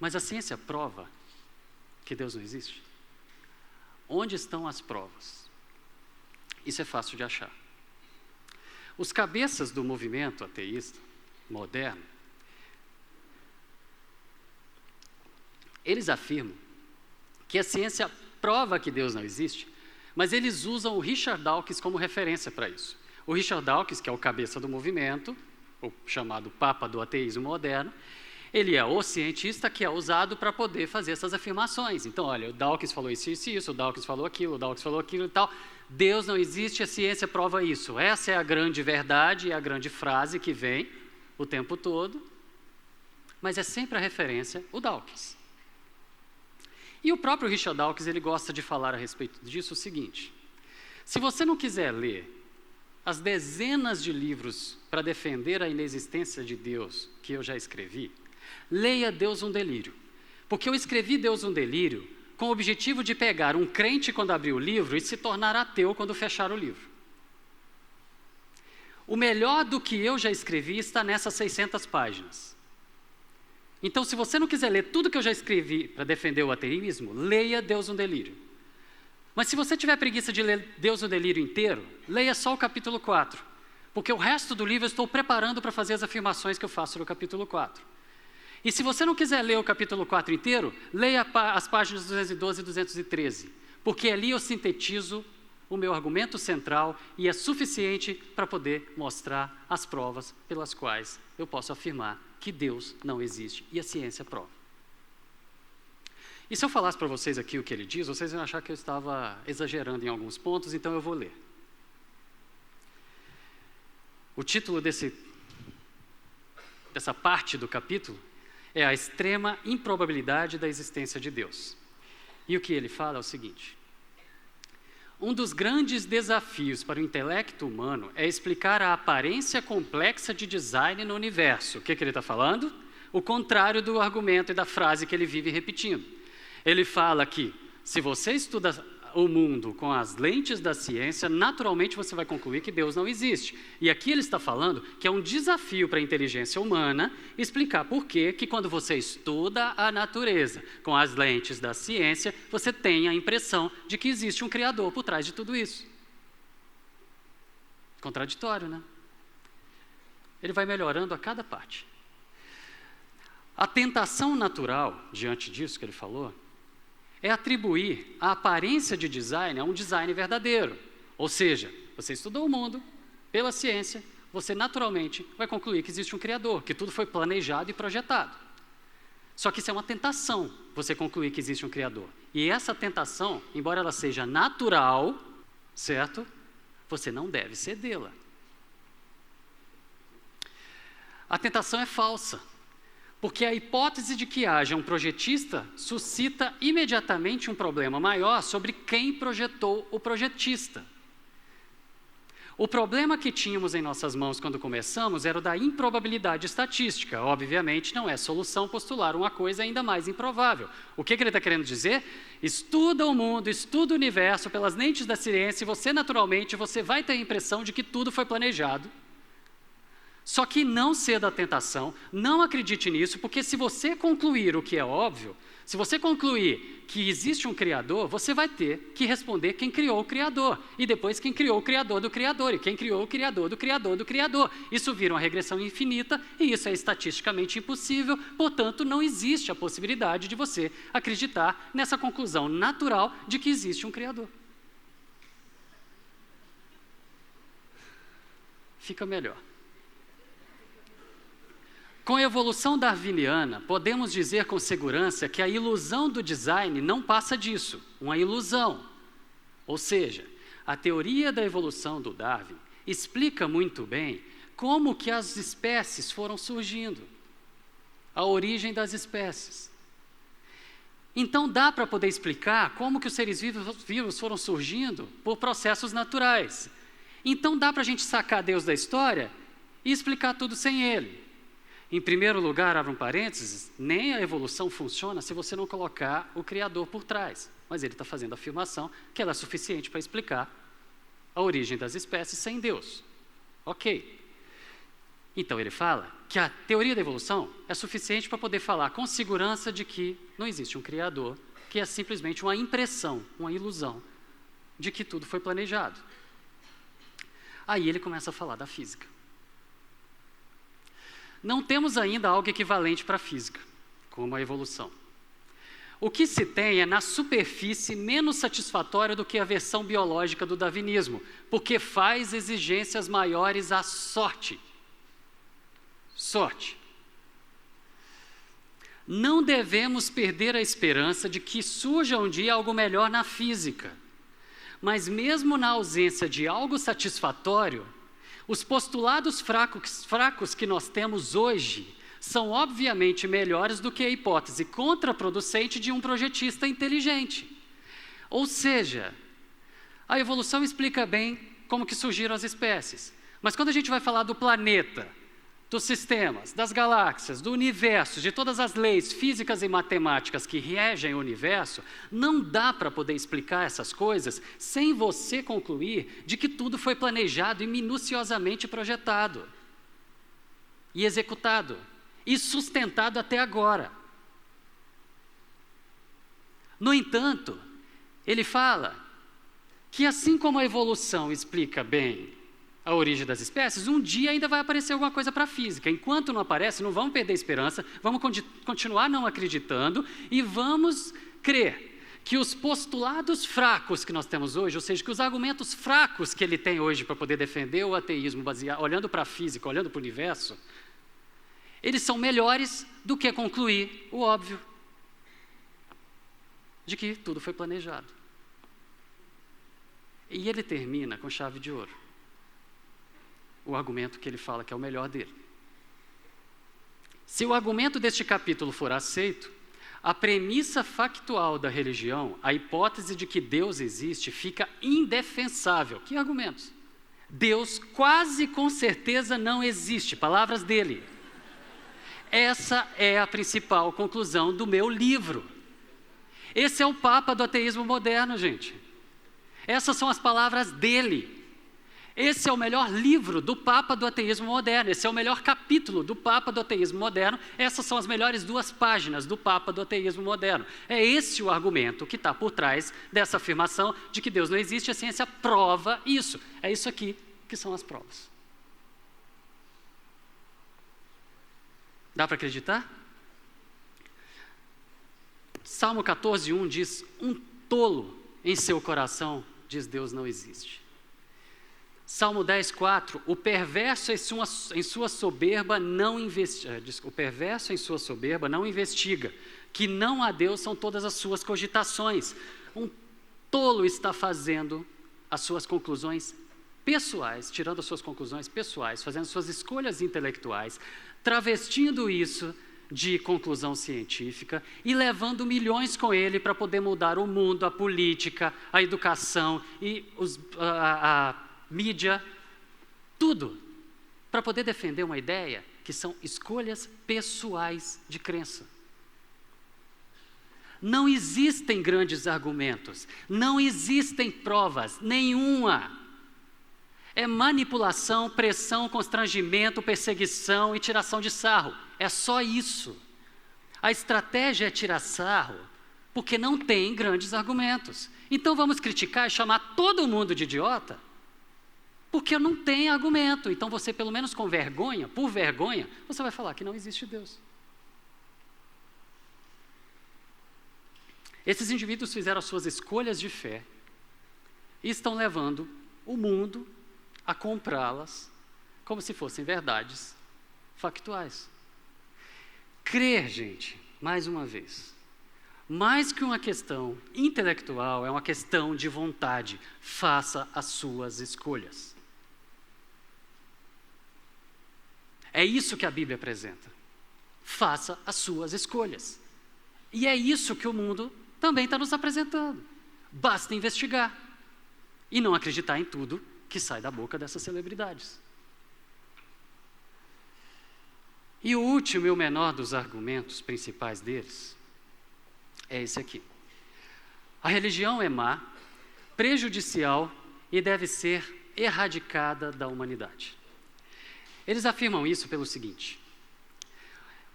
Mas a ciência prova que Deus não existe? Onde estão as provas? Isso é fácil de achar. Os cabeças do movimento ateísta moderno, eles afirmam que a ciência prova que Deus não existe, mas eles usam o Richard Dawkins como referência para isso. O Richard Dawkins, que é o cabeça do movimento, o chamado Papa do ateísmo moderno, ele é o cientista que é usado para poder fazer essas afirmações. Então, olha, o Dawkins falou isso, o Dawkins falou aquilo e tal. Deus não existe, a ciência prova isso. Essa é a grande verdade e a grande frase que vem o tempo todo, mas é sempre a referência o Dawkins. E o próprio Richard Dawkins, ele gosta de falar a respeito disso o seguinte: se você não quiser ler as dezenas de livros para defender a inexistência de Deus que eu já escrevi, leia Deus um Delírio. Porque eu escrevi Deus um Delírio com o objetivo de pegar um crente quando abrir o livro e se tornar ateu quando fechar o livro. O melhor do que eu já escrevi está nessas 600 páginas. Então, se você não quiser ler tudo que eu já escrevi para defender o ateísmo, leia Deus um Delírio. Mas se você tiver preguiça de ler Deus um Delírio inteiro, leia só o capítulo 4. Porque o resto do livro eu estou preparando para fazer as afirmações que eu faço no capítulo 4. E se você não quiser ler o capítulo 4 inteiro, leia as páginas 212 e 213. Porque ali eu sintetizo o meu argumento central e é suficiente para poder mostrar as provas pelas quais eu posso afirmar que Deus não existe e a ciência prova. E se eu falasse para vocês aqui o que ele diz, vocês iam achar que eu estava exagerando em alguns pontos, então eu vou ler. O título dessa parte do capítulo é a extrema improbabilidade da existência de Deus. E o que ele fala é o seguinte: um dos grandes desafios para o intelecto humano é explicar a aparência complexa de design no universo. O que ele está falando? O contrário do argumento e da frase que ele vive repetindo. Ele fala que, se você estuda o mundo com as lentes da ciência, naturalmente você vai concluir que Deus não existe. E aqui ele está falando que é um desafio para a inteligência humana explicar por que quando você estuda a natureza com as lentes da ciência, você tem a impressão de que existe um Criador por trás de tudo isso. Contraditório, né? Ele vai melhorando a cada parte. A tentação natural, diante disso que ele falou, é atribuir a aparência de design a um design verdadeiro. Ou seja, você estudou o mundo pela ciência, você naturalmente vai concluir que existe um Criador, que tudo foi planejado e projetado. Só que isso é uma tentação, você concluir que existe um Criador. E essa tentação, embora ela seja natural, certo? Você não deve cedê-la. A tentação é falsa. Porque a hipótese de que haja um projetista suscita imediatamente um problema maior sobre quem projetou o projetista. O problema que tínhamos em nossas mãos quando começamos era o da improbabilidade estatística. Obviamente, não é solução postular uma coisa ainda mais improvável. O que ele está querendo dizer? Estuda o mundo, estuda o universo pelas lentes da ciência e você, naturalmente, você vai ter a impressão de que tudo foi planejado. Só que não ceda à tentação, não acredite nisso, porque se você concluir o que é óbvio, se você concluir que existe um Criador, você vai ter que responder quem criou o Criador, e depois quem criou o Criador do Criador, e quem criou o Criador do Criador do Criador. Isso vira uma regressão infinita, e isso é estatisticamente impossível, portanto, não existe a possibilidade de você acreditar nessa conclusão natural de que existe um Criador. Fica melhor. Com a evolução darwiniana, podemos dizer com segurança que a ilusão do design não passa disso, uma ilusão. Ou seja, a teoria da evolução do Darwin explica muito bem como que as espécies foram surgindo, a origem das espécies. Então dá para poder explicar como que os seres vivos foram surgindo por processos naturais. Então dá para a gente sacar Deus da história e explicar tudo sem ele. Em primeiro lugar, abra um parênteses, nem a evolução funciona se você não colocar o Criador por trás. Mas ele está fazendo a afirmação que ela é suficiente para explicar a origem das espécies sem Deus. Ok. Então ele fala que a teoria da evolução é suficiente para poder falar com segurança de que não existe um Criador, que é simplesmente uma impressão, uma ilusão de que tudo foi planejado. Aí ele começa a falar da física. Não temos ainda algo equivalente para a física, como a evolução. O que se tem é, na superfície, menos satisfatório do que a versão biológica do darwinismo, porque faz exigências maiores à sorte. Sorte. Não devemos perder a esperança de que surja um dia algo melhor na física. Mas mesmo na ausência de algo satisfatório, os postulados fracos que nós temos hoje são obviamente melhores do que a hipótese contraproducente de um projetista inteligente. Ou seja, a evolução explica bem como que surgiram as espécies. Mas quando a gente vai falar do planeta, dos sistemas, das galáxias, do universo, de todas as leis físicas e matemáticas que regem o universo, não dá para poder explicar essas coisas sem você concluir de que tudo foi planejado e minuciosamente projetado e executado e sustentado até agora. No entanto, ele fala que assim como a evolução explica bem a origem das espécies, um dia ainda vai aparecer alguma coisa para a física. Enquanto não aparece, não vamos perder a esperança, vamos continuar não acreditando e vamos crer que os postulados fracos que nós temos hoje, ou seja, que os argumentos fracos que ele tem hoje para poder defender o ateísmo, olhando para a física, olhando para o universo, eles são melhores do que concluir o óbvio, de que tudo foi planejado. E ele termina com chave de ouro. O argumento que ele fala que é o melhor dele. Se o argumento deste capítulo for aceito, a premissa factual da religião, a hipótese de que Deus existe, fica indefensável. Que argumentos? Deus quase com certeza não existe. Palavras dele. Essa é a principal conclusão do meu livro. Esse é o Papa do ateísmo moderno, gente. Essas são as palavras dele. Esse é o melhor livro do Papa do ateísmo moderno. Esse é o melhor capítulo do Papa do ateísmo moderno. Essas são as melhores 2 páginas do Papa do ateísmo moderno. É esse o argumento que está por trás dessa afirmação de que Deus não existe. A ciência prova isso. É isso aqui que são as provas. Dá para acreditar? Salmo 14:1 diz: um tolo em seu coração diz Deus não existe. Salmo 10:4, o perverso em sua soberba não investiga. O perverso em sua soberba não investiga, que não há Deus são todas as suas cogitações. Um tolo está fazendo as suas conclusões pessoais, tirando as suas conclusões pessoais, fazendo suas escolhas intelectuais, travestindo isso de conclusão científica e levando milhões com ele para poder mudar o mundo, a política, a educação e a mídia, tudo, para poder defender uma ideia que são escolhas pessoais de crença. Não existem grandes argumentos, não existem provas, nenhuma. É manipulação, pressão, constrangimento, perseguição e tiração de sarro. É só isso. A estratégia é tirar sarro, porque não tem grandes argumentos. Então vamos criticar e chamar todo mundo de idiota? Porque não tem argumento. Então você, pelo menos com vergonha, por vergonha, você vai falar que não existe Deus. Esses indivíduos fizeram as suas escolhas de fé e estão levando o mundo a comprá-las como se fossem verdades factuais. Crer, gente, mais uma vez, mais que uma questão intelectual, é uma questão de vontade. Faça as suas escolhas. É isso que a Bíblia apresenta. Faça as suas escolhas. E é isso que o mundo também está nos apresentando. Basta investigar e não acreditar em tudo que sai da boca dessas celebridades. E o último e o menor dos argumentos principais deles é esse aqui. A religião é má, prejudicial e deve ser erradicada da humanidade. Eles afirmam isso pelo seguinte: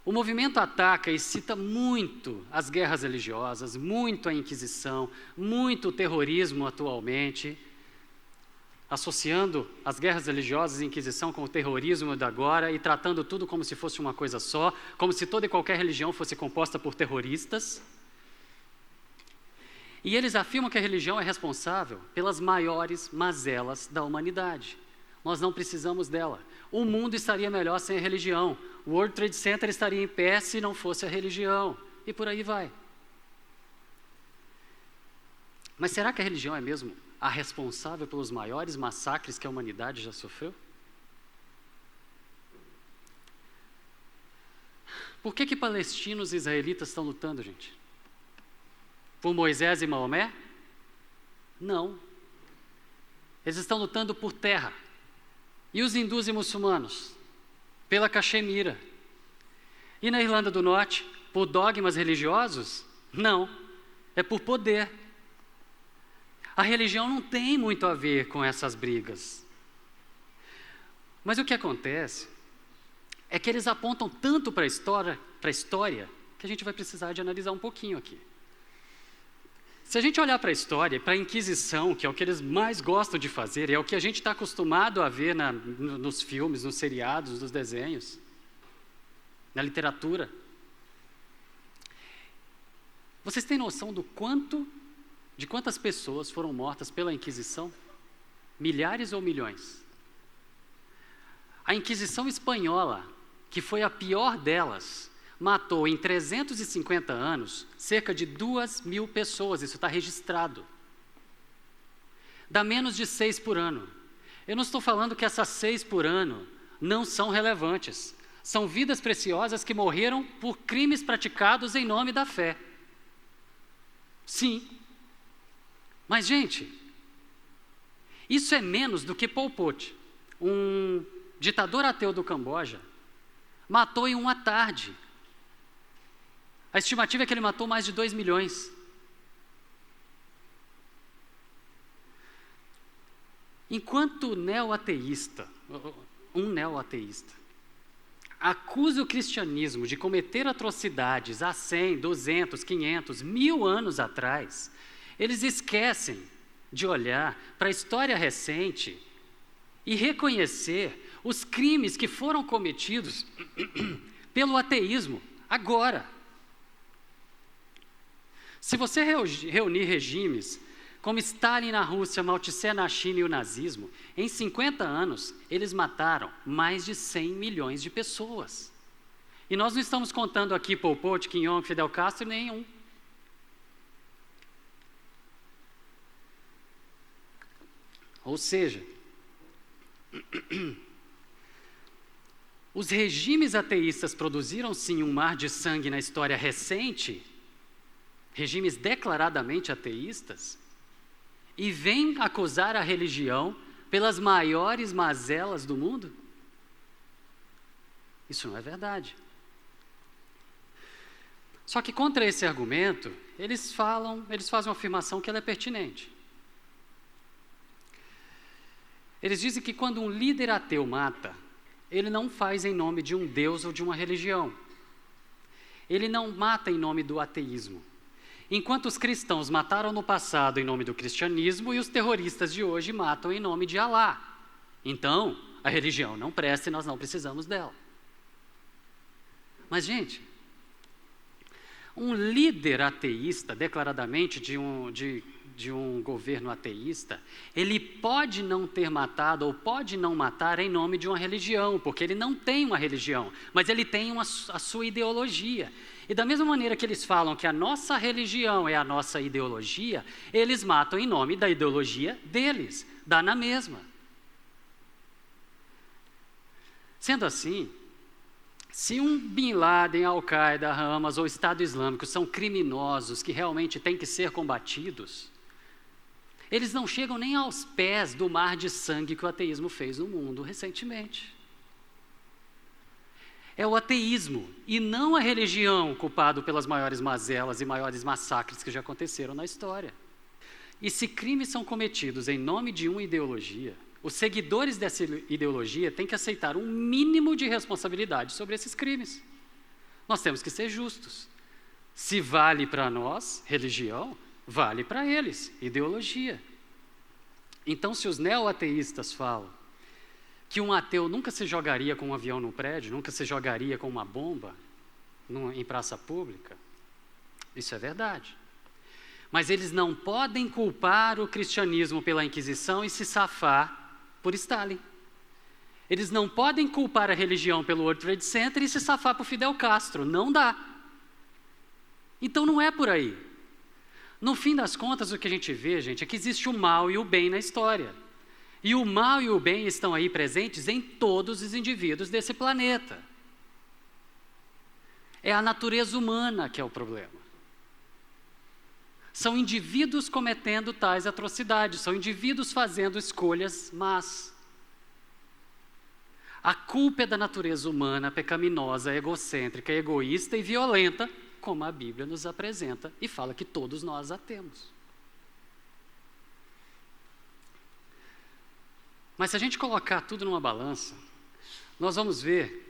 o movimento ataca e cita muito as guerras religiosas, muito a Inquisição, muito o terrorismo atualmente, associando as guerras religiosas e a Inquisição com o terrorismo de agora e tratando tudo como se fosse uma coisa só, como se toda e qualquer religião fosse composta por terroristas. E eles afirmam que a religião é responsável pelas maiores mazelas da humanidade. Nós não precisamos dela. O mundo estaria melhor sem a religião. O World Trade Center estaria em pé se não fosse a religião. E por aí vai. Mas será que a religião é mesmo a responsável pelos maiores massacres que a humanidade já sofreu? Por que palestinos e israelitas estão lutando, gente? Por Moisés e Maomé? Não. Eles estão lutando por terra. E os hindus e muçulmanos? Pela Caxemira. E na Irlanda do Norte, por dogmas religiosos? Não. É por poder. A religião não tem muito a ver com essas brigas. Mas o que acontece é que eles apontam tanto para a história, que a gente vai precisar de analisar um pouquinho aqui. Se a gente olhar para a história, para a Inquisição, que é o que eles mais gostam de fazer, é o que a gente está acostumado a ver nos filmes, nos seriados, nos desenhos, na literatura. Vocês têm noção de quantas pessoas foram mortas pela Inquisição? Milhares ou milhões? A Inquisição espanhola, que foi a pior delas, matou em 350 anos cerca de 2.000 pessoas, isso está registrado. Dá menos de 6 por ano. Eu não estou falando que essas 6 por ano não são relevantes. São vidas preciosas que morreram por crimes praticados em nome da fé. Sim. Mas, gente, isso é menos do que Pol Pot, um ditador ateu do Camboja, matou em uma tarde. A estimativa é que ele matou mais de 2 milhões. Enquanto um neo-ateísta, acusa o cristianismo de cometer atrocidades há 100, 200, 500, 1.000 anos atrás, eles esquecem de olhar para a história recente e reconhecer os crimes que foram cometidos pelo ateísmo agora. Se você reunir regimes como Stalin na Rússia, Mao Tse na China e o nazismo, em 50 anos eles mataram mais de 100 milhões de pessoas. E nós não estamos contando aqui Pol Pot, Kim Jong, Fidel Castro, nenhum. Ou seja, os regimes ateístas produziram sim um mar de sangue na história recente, regimes declaradamente ateístas, e vêm acusar a religião pelas maiores mazelas do mundo? Isso não é verdade. Só que contra esse argumento, eles fazem uma afirmação que ela é pertinente. Eles dizem que quando um líder ateu mata, ele não faz em nome de um Deus ou de uma religião. Ele não mata em nome do ateísmo. Enquanto os cristãos mataram no passado em nome do cristianismo e os terroristas de hoje matam em nome de Alá. Então, a religião não presta e nós não precisamos dela. Mas, gente, um líder ateísta, declaradamente de um governo ateísta, ele pode não ter matado ou pode não matar em nome de uma religião, porque ele não tem uma religião, mas ele tem a sua ideologia. E da mesma maneira que eles falam que a nossa religião é a nossa ideologia, eles matam em nome da ideologia deles, dá na mesma. Sendo assim, se um Bin Laden, Al-Qaeda, Hamas ou Estado Islâmico são criminosos que realmente têm que ser combatidos, eles não chegam nem aos pés do mar de sangue que o ateísmo fez no mundo recentemente. É o ateísmo e não a religião culpado pelas maiores mazelas e maiores massacres que já aconteceram na história. E se crimes são cometidos em nome de uma ideologia, os seguidores dessa ideologia têm que aceitar um mínimo de responsabilidade sobre esses crimes. Nós temos que ser justos. Se vale para nós, religião, vale para eles, ideologia. Então, se os neo-ateístas falam que um ateu nunca se jogaria com um avião num prédio, nunca se jogaria com uma bomba em praça pública, isso é verdade. Mas eles não podem culpar o cristianismo pela Inquisição e se safar por Stalin. Eles não podem culpar a religião pelo World Trade Center e se safar por Fidel Castro. Não dá. Então não é por aí. No fim das contas, o que a gente vê, gente, é que existe o mal e o bem na história. E o mal e o bem estão aí presentes em todos os indivíduos desse planeta. É a natureza humana que é o problema. São indivíduos cometendo tais atrocidades, são indivíduos fazendo escolhas más. A culpa é da natureza humana, pecaminosa, egocêntrica, egoísta e violenta, como a Bíblia nos apresenta e fala que todos nós a temos. Mas se a gente colocar tudo numa balança, nós vamos ver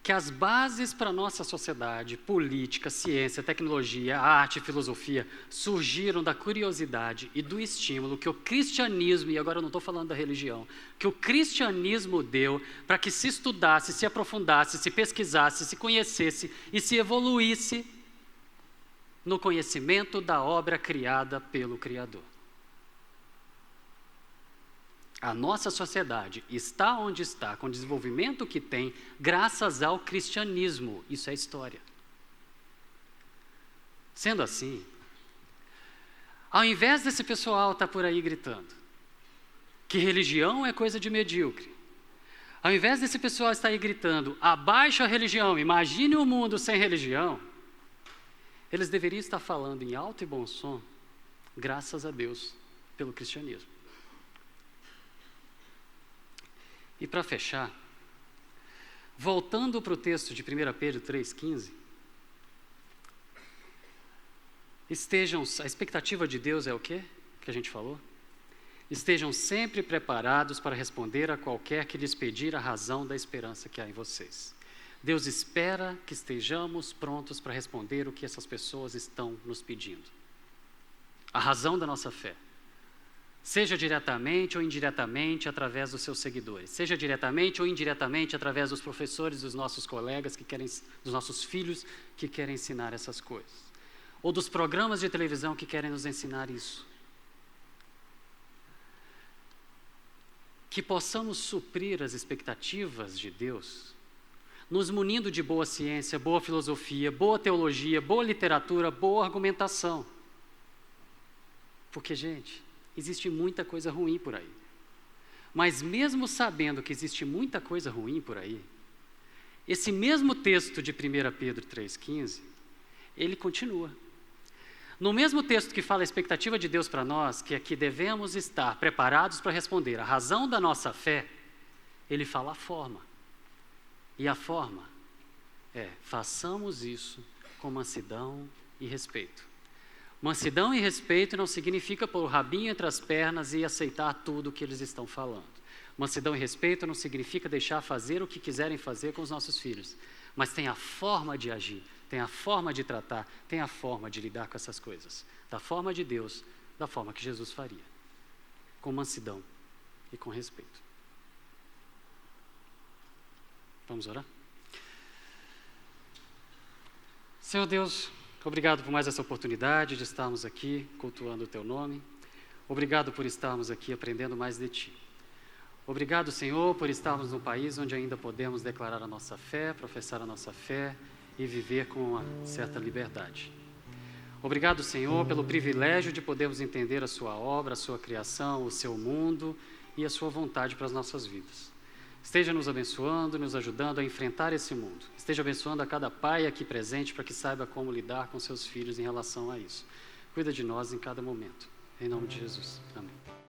que as bases para a nossa sociedade, política, ciência, tecnologia, arte e filosofia, surgiram da curiosidade e do estímulo que o cristianismo, e agora eu não estou falando da religião, que o cristianismo deu para que se estudasse, se aprofundasse, se pesquisasse, se conhecesse e se evoluísse no conhecimento da obra criada pelo Criador. A nossa sociedade está onde está, com o desenvolvimento que tem, graças ao cristianismo. Isso é história. Sendo assim, ao invés desse pessoal estar por aí gritando que religião é coisa de medíocre, ao invés desse pessoal estar aí gritando, abaixa a religião, imagine um mundo sem religião, eles deveriam estar falando em alto e bom som, graças a Deus pelo cristianismo. E para fechar, voltando para o texto de 1 Pedro 3,15, a expectativa de Deus é o quê? Que a gente falou? Estejam sempre preparados para responder a qualquer que lhes pedir a razão da esperança que há em vocês. Deus espera que estejamos prontos para responder o que essas pessoas estão nos pedindo. A razão da nossa fé. Seja diretamente ou indiretamente através dos seus seguidores. Seja diretamente ou indiretamente através dos professores, dos nossos colegas, dos nossos filhos que querem ensinar essas coisas. Ou dos programas de televisão que querem nos ensinar isso. Que possamos suprir as expectativas de Deus, nos munindo de boa ciência, boa filosofia, boa teologia, boa literatura, boa argumentação. Porque, gente, existe muita coisa ruim por aí. Mas mesmo sabendo que existe muita coisa ruim por aí, esse mesmo texto de 1 Pedro 3,15, ele continua. No mesmo texto que fala a expectativa de Deus para nós, que é que devemos estar preparados para responder a razão da nossa fé, ele fala a forma. E a forma é, façamos isso com mansidão e respeito. Mansidão e respeito não significa pôr o rabinho entre as pernas e aceitar tudo o que eles estão falando. Mansidão e respeito não significa deixar fazer o que quiserem fazer com os nossos filhos. Mas tem a forma de agir, tem a forma de tratar, tem a forma de lidar com essas coisas. Da forma de Deus, da forma que Jesus faria. Com mansidão e com respeito. Vamos orar? Senhor Deus, obrigado por mais essa oportunidade de estarmos aqui cultuando o Teu nome. Obrigado por estarmos aqui aprendendo mais de Ti. Obrigado, Senhor, por estarmos num país onde ainda podemos declarar a nossa fé, professar a nossa fé e viver com uma certa liberdade. Obrigado, Senhor, pelo privilégio de podermos entender a Sua obra, a Sua criação, o Seu mundo e a Sua vontade para as nossas vidas. Esteja nos abençoando, nos ajudando a enfrentar esse mundo. Esteja abençoando a cada pai aqui presente para que saiba como lidar com seus filhos em relação a isso. Cuida de nós em cada momento. Em nome de Jesus. Amém.